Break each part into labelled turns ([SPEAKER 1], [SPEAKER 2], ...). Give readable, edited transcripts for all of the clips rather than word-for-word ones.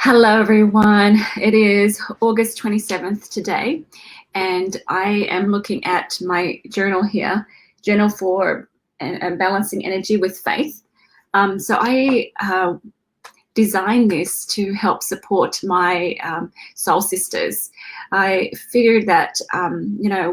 [SPEAKER 1] Hello, everyone. It is August 27th today, and I am looking at my journal here, Journal for Balancing Energy with Faith. So I designed this to help support my soul sisters. I figured that,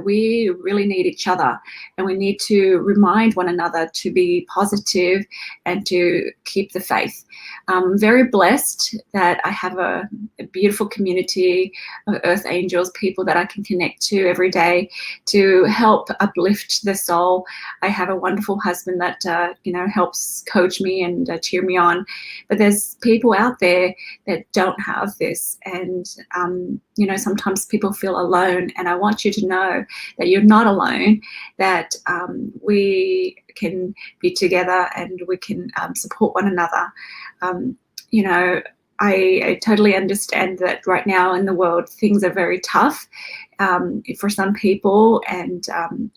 [SPEAKER 1] we really need each other, and we need to remind one another to be positive and to keep the faith. I'm very blessed that I have a beautiful community of earth angels, people that I can connect to every day to help uplift the soul. I have a wonderful husband that, helps coach me and cheer me on. But there's people out there that don't have this, and sometimes people feel alone, and I want you to know that you're not alone, that we can be together and we can support one another. I totally understand that right now in the world things are very tough for some people, and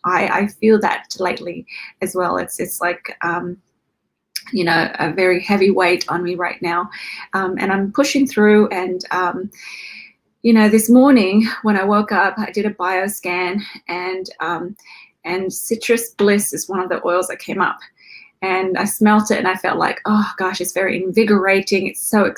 [SPEAKER 1] I feel that lately as well. It's like a very heavy weight on me right now, and I'm pushing through. And this morning when I woke up, I did a bioscan, and citrus bliss is one of the oils that came up, and I smelt it and I felt like, oh gosh, it's very invigorating. It's so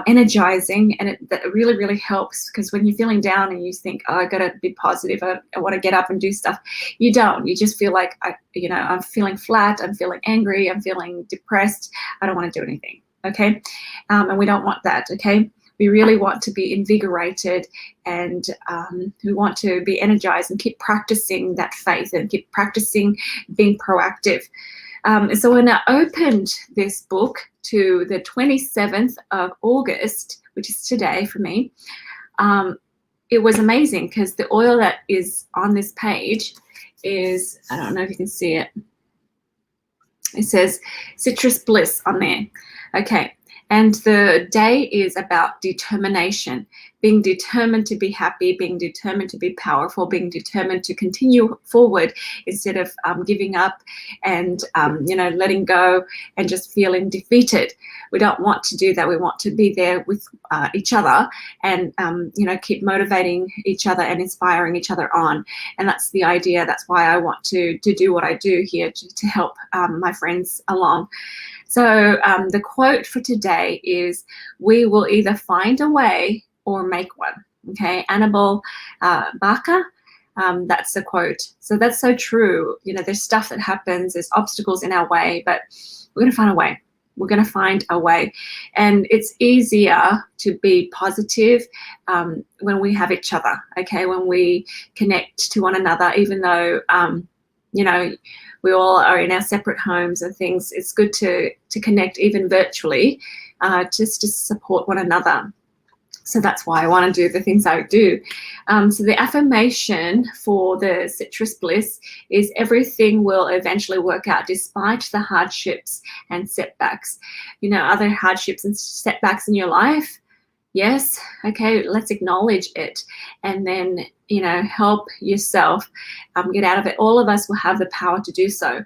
[SPEAKER 1] energizing, and that really, really helps, because when you're feeling down and you think, oh, I gotta be positive, I want to get up and do stuff, you don't. You just feel like, I'm feeling flat, I'm feeling angry, I'm feeling depressed, I don't want to do anything, okay? And we don't want that, okay? We really want to be invigorated, and we want to be energized and keep practicing that faith and keep practicing being proactive. So when I opened this book to the 27th of August, which is today for me, it was amazing, because the oil that is on this page is, I don't know if you can see it. It says citrus bliss on there. Okay. And the day is about determination, being determined to be happy, being determined to be powerful, being determined to continue forward instead of giving up and, letting go and just feeling defeated. We don't want to do that. We want to be there with each other and, keep motivating each other and inspiring each other on. And that's the idea. That's why I want to do what I do here, to help my friends along. So the quote for today is, we will either find a way or make one. Okay, Annabelle Barker, that's the quote. So that's so true. There's stuff that happens, there's obstacles in our way, but we're going to find a way. We're going to find a way. And it's easier to be positive when we have each other, okay, when we connect to one another, even though, we all are in our separate homes and things. It's good to connect even virtually, just to support one another. So that's why I want to do the things I do. So the affirmation for the citrus bliss is, everything will eventually work out despite the hardships and setbacks. Other hardships and setbacks in your life? Yes. Okay, let's acknowledge it, and then, help yourself get out of it. All of us will have the power to do so.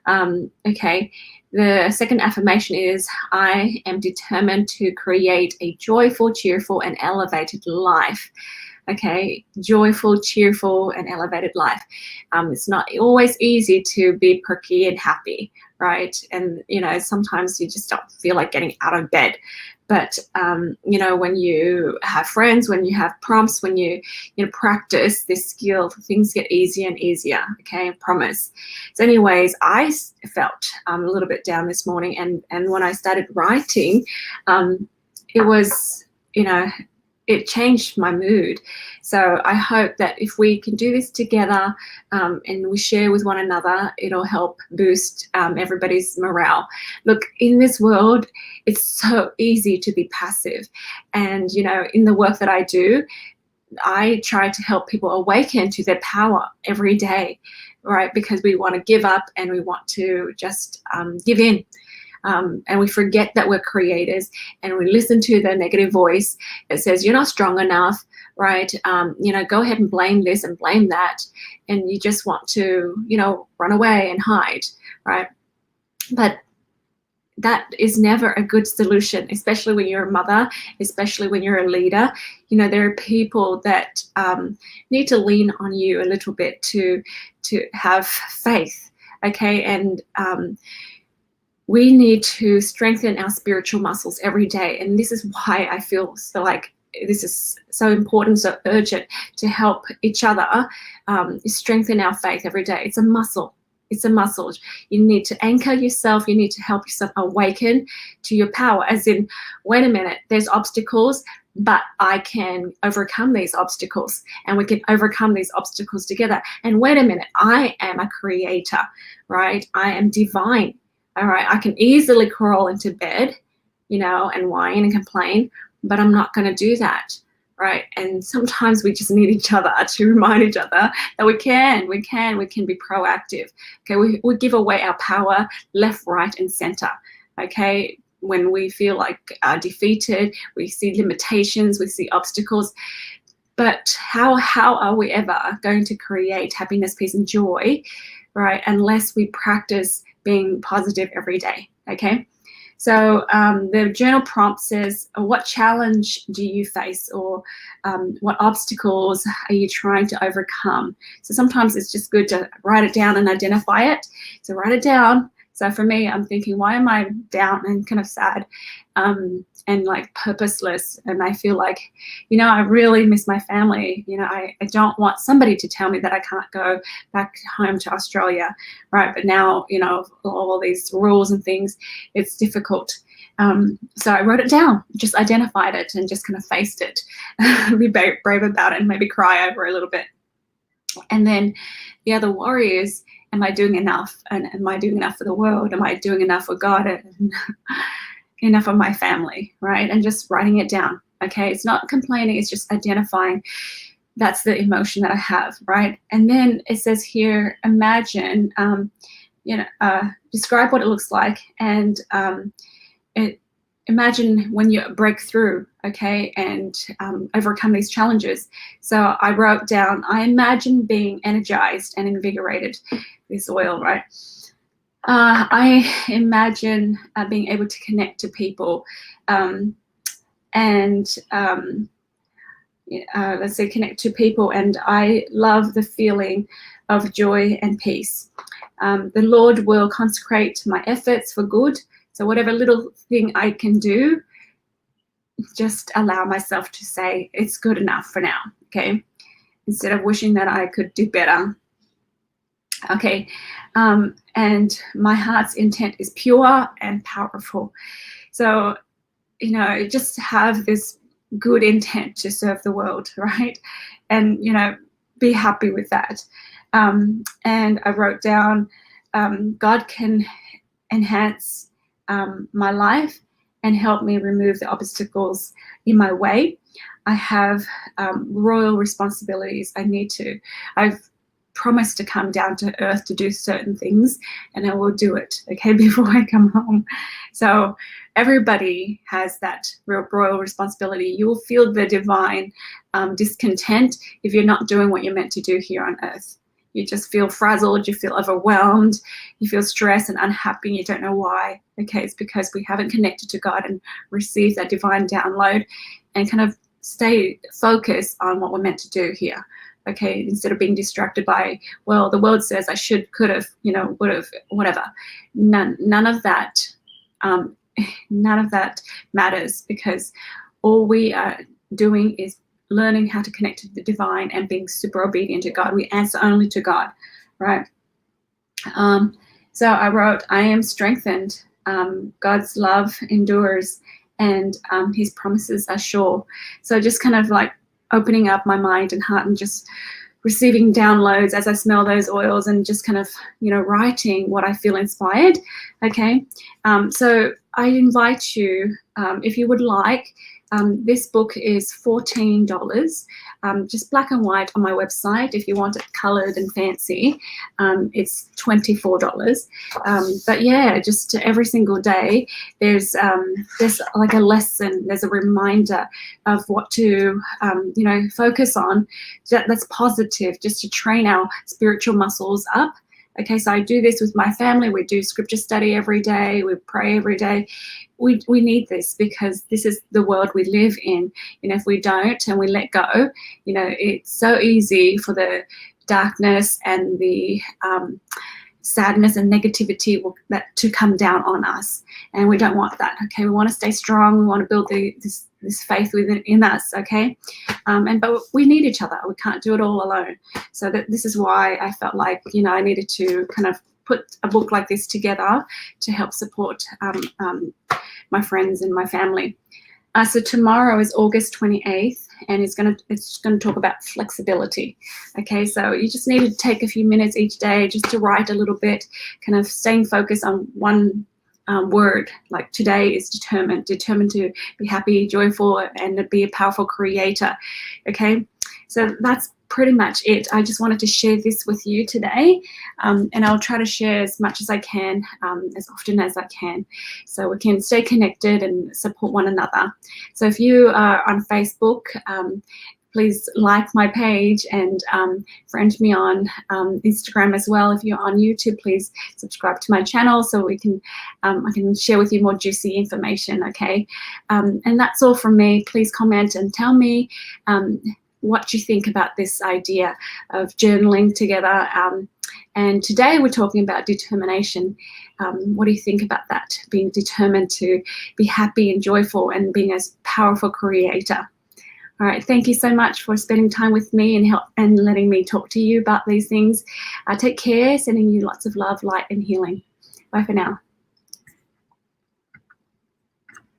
[SPEAKER 1] Okay. The second affirmation is, I am determined to create a joyful, cheerful, and elevated life. Okay, joyful, cheerful, and elevated life. It's not always easy to be perky and happy, right? And, sometimes you just don't feel like getting out of bed. But, when you have friends, when you have prompts, when you practice this skill, things get easier and easier, okay, I promise. So anyways, I felt a little bit down this morning, and when I started writing, it was, it changed my mood. So I hope that if we can do this together and we share with one another, it'll help boost everybody's morale. Look, in this world, it's so easy to be passive. And, in the work that I do, I try to help people awaken to their power every day, right? Because we want to give up and we want to just give in. And we forget that we're creators, and we listen to the negative voice that says, you're not strong enough, right? Go ahead and blame this and blame that. And you just want to, run away and hide, right? But that is never a good solution, especially when you're a mother, especially when you're a leader. You know, there are people that need to lean on you a little bit to have faith, okay? And we need to strengthen our spiritual muscles every day. And this is why I feel so like this is so important, so urgent to help each other strengthen our faith every day. It's a muscle. It's a muscle. You need to anchor yourself. You need to help yourself awaken to your power, as in, wait a minute, there's obstacles, but I can overcome these obstacles, and we can overcome these obstacles together. And wait a minute, I am a creator, right? I am divine, all right? I can easily crawl into bed, you know, and whine and complain, but I'm not going to do that. Right. And sometimes we just need each other to remind each other that we can be proactive. Okay. We give away our power left, right, and center. Okay. When we feel like defeated, we see limitations, we see obstacles. But how are we ever going to create happiness, peace, and joy, right, unless we practice being positive every day? Okay. So the journal prompt says, what challenge do you face, or what obstacles are you trying to overcome? So sometimes it's just good to write it down and identify it. So write it down. So for me, I'm thinking, why am I down and kind of sad and like purposeless? And I feel like, you know, I really miss my family. You know, I don't want somebody to tell me that I can't go back home to Australia, right? But now, you know, all these rules and things, it's difficult. So I wrote it down, just identified it, and just kind of faced it, be brave about it, and maybe cry over it a little bit. And then the other worry is, am I doing enough? And am I doing enough for the world? Am I doing enough for God? And enough for my family, right? And just writing it down, okay? It's not complaining, it's just identifying that's the emotion that I have, right? And then it says here, imagine, describe what it looks like, and imagine when you break through, okay, and overcome these challenges. So I wrote down, I imagine being energized and invigorated, this oil, right? I imagine being able to connect to people let's say connect to people, and I love the feeling of joy and peace. The Lord will consecrate my efforts for good. So whatever little thing I can do, just allow myself to say it's good enough for now, okay? Instead of wishing that I could do better. Okay, and my heart's intent is pure and powerful. So, you know, just have this good intent to serve the world, right? And, you know, be happy with that. And I wrote down, God can enhance my life and help me remove the obstacles in my way. I have royal responsibilities. I've promised to come down to earth to do certain things, and I will do it, okay, before I come home. So everybody has that royal responsibility. You will feel the divine discontent if you're not doing what you're meant to do here on earth. You just feel frazzled, you feel overwhelmed, you feel stressed and unhappy, and you don't know why. Okay, it's because we haven't connected to God and received that divine download and kind of stay focused on what we're meant to do here. Okay, instead of being distracted by, well, the world says I should, could have, you know, would have, whatever. None of that matters, because all we are doing is learning how to connect to the divine and being super obedient to God. We answer only to God, right? So I wrote, I am strengthened. God's love endures, and his promises are sure. So just kind of like opening up my mind and heart and just receiving downloads as I smell those oils, and just kind of, you know, writing what I feel inspired. Okay. So I invite you, if you would like, this book is $14, just black and white on my website. If you want it colored and fancy, it's $24. But yeah, just every single day, there's like a lesson, there's a reminder of what to, you know, focus on that's positive, just to train our spiritual muscles up. Okay, so I do this with my family. We do scripture study every day. We pray every day. We need this because this is the world we live in. You know, if we don't and we let go, you know, it's so easy for the darkness and the sadness and negativity to come down on us, and we don't want that. Okay, we want to stay strong. We want to build this faith within us. Okay, but we need each other. We can't do it all alone. So this is why I felt like, you know, I needed to kind of put a book like this together to help support my friends and my family. So tomorrow is August 28th, and it's gonna talk about flexibility. Okay, so you just need to take a few minutes each day just to write a little bit, kind of staying focused on one word. Like today is determined to be happy, joyful, and to be a powerful creator. Okay, so that's pretty much it. I just wanted to share this with you today, and I'll try to share as much as I can, as often as I can, so we can stay connected and support one another. So if you are on Facebook, please like my page and friend me on Instagram as well. If you're on YouTube, please subscribe to my channel so we can I can share with you more juicy information. Okay, and that's all from me. Please comment and tell me what you think about this idea of journaling together. And today we're talking about determination. What do you think about that? Being determined to be happy and joyful and being a powerful creator. All right, thank you so much for spending time with me and letting me talk to you about these things. Take care, sending you lots of love, light, and healing. Bye for now.